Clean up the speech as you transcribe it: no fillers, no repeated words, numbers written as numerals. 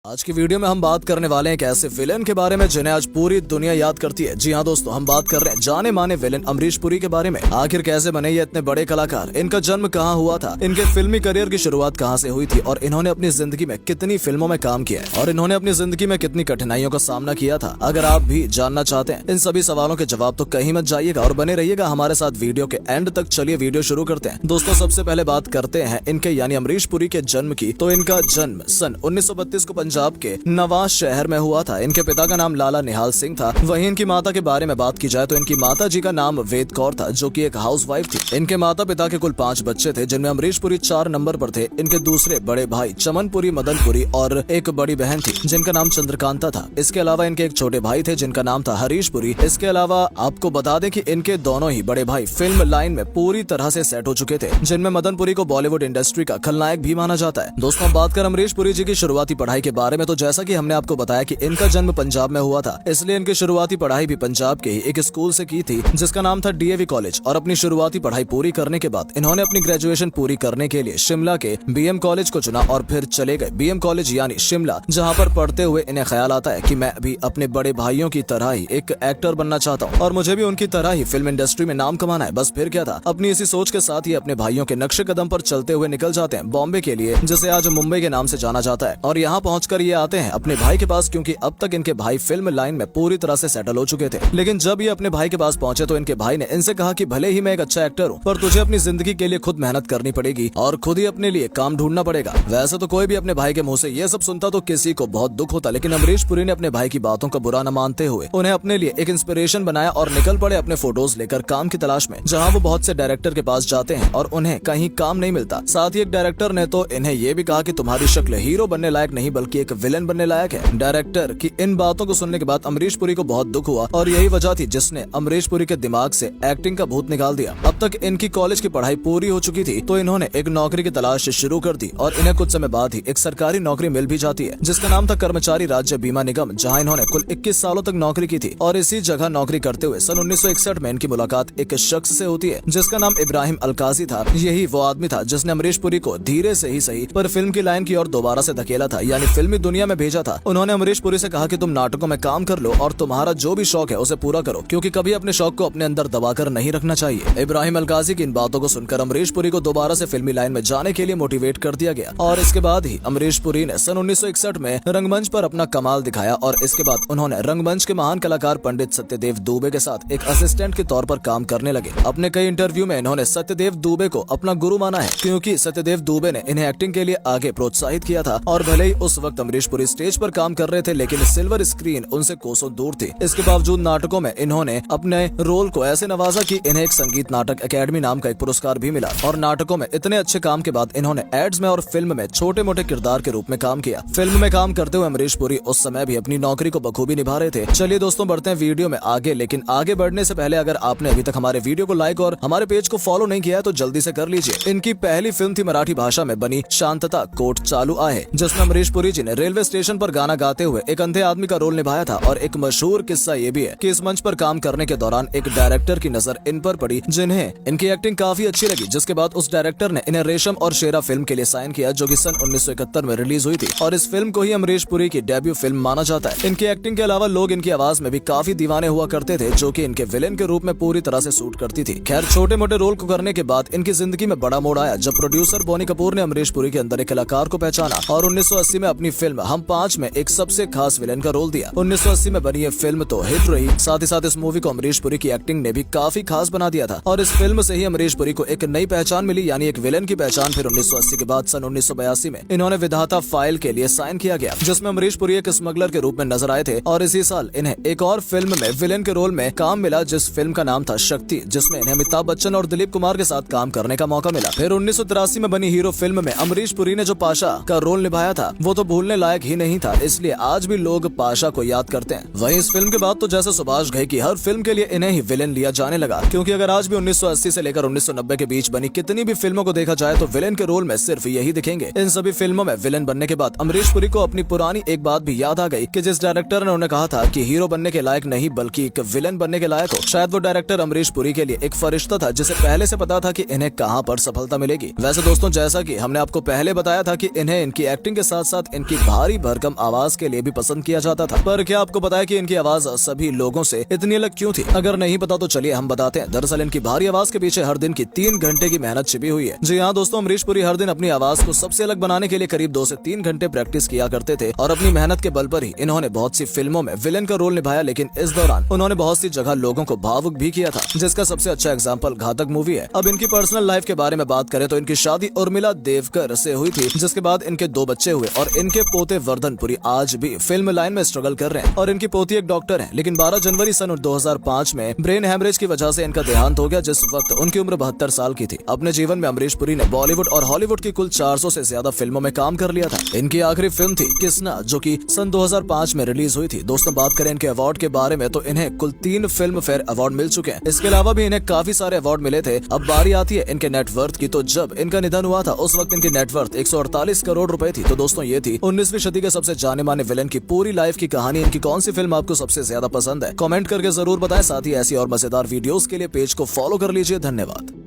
आज की वीडियो में हम बात करने वाले हैं एक ऐसे विलेन के बारे में जिन्हें आज पूरी दुनिया याद करती है। जी हाँ दोस्तों, हम बात कर रहे हैं जाने माने विलेन अमरीश पुरी के बारे में। आखिर कैसे बने ये इतने बड़े कलाकार, इनका जन्म कहाँ हुआ था, इनके फिल्मी करियर की शुरुआत कहाँ से हुई थी और इन्होंने अपनी जिंदगी में कितनी फिल्मों में काम किया है और इन्होंने अपनी जिंदगी में कितनी कठिनाइयों का सामना किया था। अगर आप भी जानना चाहते हैं इन सभी सवालों के जवाब तो कहीं मत जाइएगा और बने रहिएगा हमारे साथ वीडियो के एंड तक। चलिए वीडियो शुरू करते हैं। दोस्तों सबसे पहले बात करते हैं इनके यानी अमरीश पुरी के जन्म की। तो इनका जन्म सन 1932 को पंजाब के नवाज शहर में हुआ था। इनके पिता का नाम लाला निहाल सिंह था। वहीं इनकी माता के बारे में बात की जाए तो इनकी माता जी का नाम वेद कौर था, जो कि एक हाउसवाइफ थी। इनके माता पिता के कुल 5 बच्चे थे, जिनमें अमरीश पुरी 4 नंबर पर थे। इनके दूसरे बड़े भाई चमनपुरी, मदनपुरी और एक बड़ी बहन थी जिनका नाम चंद्रकांता था। इसके अलावा इनके एक छोटे भाई थे जिनका नाम था हरीश पुरी। इसके अलावा आपको बता दें कि इनके दोनों ही बड़े भाई फिल्म लाइन में पूरी तरह से सेट हो चुके थे, जिनमें मदनपुरी को बॉलीवुड इंडस्ट्री का खलनायक भी माना जाता है। दोस्तों बात कर अमरीश पुरी जी की शुरुआती पढ़ाई के बारे में, तो जैसा कि हमने आपको बताया कि इनका जन्म पंजाब में हुआ था, इसलिए इनकी शुरुआती पढ़ाई भी पंजाब के ही एक स्कूल से की थी जिसका नाम था डीएवी कॉलेज। और अपनी शुरुआती पढ़ाई पूरी करने के बाद इन्होंने अपनी ग्रेजुएशन पूरी करने के लिए शिमला के बीएम कॉलेज को चुना और फिर चले गए बीएम कॉलेज यानी शिमला, जहाँ पर पढ़ते हुए इन्हें ख्याल आता है कि मैं भी अपने बड़े भाइयों की तरह ही एक एक्टर बनना चाहता हूँ और मुझे भी उनकी तरह ही फिल्म इंडस्ट्री में नाम कमाना है। बस फिर क्या था, अपनी इसी सोच के साथ ही अपने भाइयों के नक्शे कदम पर चलते हुए निकल जाते हैं बॉम्बे के लिए, जिसे आज मुंबई के नाम से जाना जाता है। और यहाँ पहुंचकर ये आते हैं अपने भाई के पास, क्योंकि अब तक इनके भाई फिल्म लाइन में पूरी तरह से सेटल हो चुके थे। लेकिन जब ये अपने भाई के पास पहुंचे तो इनके भाई ने इनसे कहा कि भले ही मैं एक अच्छा एक्टर हूँ, पर तुझे अपनी जिंदगी के लिए खुद मेहनत करनी पड़ेगी और खुद ही अपने लिए काम ढूंढना पड़ेगा। वैसे तो कोई भी अपने भाई के मुंह से ये सब सुनता तो किसी को बहुत दुख होता, लेकिन अमरीश पुरी ने अपने भाई की बातों का बुरा न मानते हुए उन्हें अपने लिए एक इंस्पिरेशन बनाया और निकल पड़े अपने फोटोज लेकर काम की तलाश में, जहाँ वो बहुत से डायरेक्टर के पास जाते हैं और उन्हें कहीं काम नहीं मिलता। साथ ही एक डायरेक्टर ने तो इन्हें ये भी कहा कि तुम्हारी शक्ल हीरो बनने लायक नहीं बल्कि एक विलेन बनने लायक है। डायरेक्टर की इन बातों को सुनने के बाद अमरीश पुरी को बहुत दुख हुआ और यही वजह थी जिसने अमरीश पुरी के दिमाग से एक्टिंग का भूत निकाल दिया। अब तक इनकी कॉलेज की पढ़ाई पूरी हो चुकी थी तो इन्होंने एक नौकरी की तलाश शुरू कर दी और इन्हें कुछ समय बाद ही एक सरकारी नौकरी मिल भी जाती है जिसका नाम था कर्मचारी राज्य बीमा निगम, जहां इन्होंने कुल 21 सालों तक नौकरी की थी। और इसी जगह नौकरी करते हुए सन 1961 में इनकी मुलाकात एक शख्स से होती है जिसका नाम इब्राहिम अलकाजी था। यही वो आदमी था जिसने अमरीश पुरी को धीरे से ही सही पर फिल्म की लाइन की ओर दोबारा से धकेला था, यानी फिल्मी दुनिया में भेजा था। उन्होंने अमरीश पुरी से कहा कि तुम नाटकों में काम कर लो और तुम्हारा जो भी शौक है उसे पूरा करो, क्योंकि कभी अपने शौक को अपने अंदर दबाकर नहीं रखना चाहिए। इब्राहिम अलकाजी की इन बातों को सुनकर अमरीश पुरी को दोबारा से फिल्मी लाइन में जाने के लिए मोटिवेट कर दिया गया और इसके बाद ही अमरीश पुरी ने सन 1961 में रंगमंच पर अपना कमाल दिखाया और इसके बाद उन्होंने रंगमंच के महान कलाकार पंडित सत्यदेव दुबे के साथ एक असिस्टेंट के तौर पर काम करने लगे। अपने कई इंटरव्यू में इन्होंने सत्यदेव दुबे को अपना गुरु माना है, क्योंकि सत्यदेव दुबे ने इन्हें एक्टिंग के लिए आगे प्रोत्साहित किया था। और भले ही उस वक्त अमरीश पुरी स्टेज पर काम कर रहे थे, लेकिन सिल्वर स्क्रीन उनसे कोसों दूर थी। इसके बावजूद नाटकों में इन्होंने अपने रोल को ऐसे नवाजा कि इन्हें एक संगीत नाटक अकेडमी नाम का एक पुरस्कार भी मिला। और नाटकों में इतने अच्छे काम के बाद इन्होंने एड्स में और फिल्म में छोटे मोटे किरदार के रूप में काम किया। फिल्म में काम करते हुए अमरीश पुरी उस समय भी अपनी नौकरी को बखूबी निभा रहे थे। चलिए दोस्तों बढ़ते हैं वीडियो में आगे, लेकिन आगे बढ़ने से पहले अगर आपने अभी तक हमारे वीडियो को लाइक और हमारे पेज को फॉलो नहीं किया है तो जल्दी से कर लीजिए। इनकी पहली फिल्म थी मराठी भाषा में बनी शांतता कोर्ट चालू आहे, जिसमें अमरीश पुरी जी ने रेलवे स्टेशन पर गाना गाते हुए एक अंधे आदमी का रोल निभाया था। और एक मशहूर किस्सा ये भी है कि इस मंच पर काम करने के दौरान एक डायरेक्टर की नजर इन पर पड़ी, जिन्हें इनकी एक्टिंग काफी अच्छी लगी, जिसके बाद उस डायरेक्टर ने इन्हें रेशम और शेरा फिल्म के लिए साइन किया, जो कि सन 1971 में रिलीज हुई थी। और इस फिल्म को ही अमरीश पुरी की डेब्यू फिल्म माना जाता है। इनकी एक्टिंग के अलावा लोग इनकी आवाज में भी काफी दीवाने हुआ करते थे, जो कि इनके विलेन के रूप में पूरी तरह से सूट करती थी। खैर छोटे मोटे रोल को करने के बाद इनकी जिंदगी में बड़ा मोड़ आया जब प्रोड्यूसर बोनी कपूर ने अमरीश पुरी के अंदर एक कलाकार को पहचाना और 1980 में अपनी फिल्म हम 5 में एक सबसे खास विलेन का रोल दिया। 1980 में बनी ये फिल्म तो हिट रही, साथ ही साथ इस मूवी को अमरीश पुरी की एक्टिंग ने भी काफी खास बना दिया था। और इस फिल्म से ही अमरीश पुरी को एक नई पहचान मिली, यानी एक विलेन की पहचान। फिर 1980 के बाद सन 1982 में इन्होंने विधाता फाइल के लिए साइन किया गया, जिसमें अमरीश पुरी एक स्मगलर के रूप में नजर आए थे। और इसी साल इन्हें एक और फिल्म में विलेन के रोल में काम मिला, जिस फिल्म का नाम था शक्ति, जिसमें इन्हें अमिताभ बच्चन और दिलीप कुमार के साथ काम करने का मौका मिला। फिर 1983 में बनी हीरो फिल्म में अमरीश पुरी ने जो पाशा का रोल निभाया था वो तो भूलने लायक ही नहीं था, इसलिए आज भी लोग पाशा को याद करते हैं। वहीं इस फिल्म के बाद तो जैसे सुभाष घई की हर फिल्म के लिए इन्हें ही विलेन लिया जाने लगा, क्योंकि अगर आज भी 1980 से लेकर 1990 के बीच बनी कितनी भी फिल्मों को देखा जाए तो विलेन के रोल में सिर्फ यही दिखेंगे। इन सभी फिल्मों में विलेन बनने के बाद अमरीश पुरी को अपनी पुरानी एक बात भी याद आ गई कि जिस डायरेक्टर ने उन्हें कहा था कि हीरो बनने के लायक नहीं बल्कि एक विलेन बनने के लायक हो, शायद वो डायरेक्टर अमरीश पुरी के लिए एक फरिश्ता था, जिसे पहले से पता था कि इन्हें कहां पर सफलता मिलेगी। वैसे दोस्तों जैसा कि हमने आपको पहले बताया था कि इन्हें इनकी एक्टिंग के साथ साथ इनकी इनकी भारी भरकम आवाज के लिए भी पसंद किया जाता था। पर क्या आपको पता है कि इनकी आवाज सभी लोगों से इतनी अलग क्यों थी? अगर नहीं पता तो चलिए हम बताते हैं। दरअसल इनकी भारी आवाज के पीछे हर दिन की 3 घंटे की मेहनत छिपी हुई है। जी हाँ दोस्तों, अमरीश पुरी हर दिन अपनी आवाज को सबसे अलग बनाने के लिए करीब 2 से 3 घंटे प्रैक्टिस किया करते थे और अपनी मेहनत के बल पर ही इन्होंने बहुत सी फिल्मों में विलेन का रोल निभाया। लेकिन इस दौरान उन्होंने बहुत सी जगह लोगों को भावुक भी किया था, जिसका सबसे अच्छा एग्जाम्पल घातक मूवी है। अब इनकी पर्सनल लाइफ के बारे में बात करें तो इनकी शादी उर्मिला देवकर से हुई थी, जिसके बाद इनके 2 बच्चे हुए और इनके पोते वर्धन पुरी आज भी फिल्म लाइन में स्ट्रगल कर रहे हैं और इनकी पोती एक डॉक्टर है। लेकिन 12 जनवरी सन 2005 में ब्रेन हेमरेज की वजह से इनका देहांत हो गया, जिस वक्त उनकी उम्र 72 साल की थी। अपने जीवन में अमरीश पुरी ने बॉलीवुड और हॉलीवुड की कुल 400 से ज्यादा फिल्मों में काम कर लिया था। इनकी आखिरी फिल्म थी किसना, जो कि सन 2005 में रिलीज हुई थी। दोस्तों बात करें इनके अवार्ड के बारे में तो इन्हें कुल 3 फिल्म फेयर अवार्ड मिल चुके हैं। इसके अलावा भी इन्हें काफी सारे अवार्ड मिले थे। अब बारी आती है इनके नेटवर्थ की। तो जब इनका निधन हुआ था उस वक्त इनकी नेटवर्थ 148 करोड़ रुपए थी। तो दोस्तों ये थी 19वीं सदी के सबसे जाने माने विलेन की पूरी लाइफ की कहानी। इनकी कौन सी फिल्म आपको सबसे ज्यादा पसंद है? कमेंट करके जरूर बताएं। साथ ही ऐसी और मजेदार वीडियोस के लिए पेज को फॉलो कर लीजिए। धन्यवाद।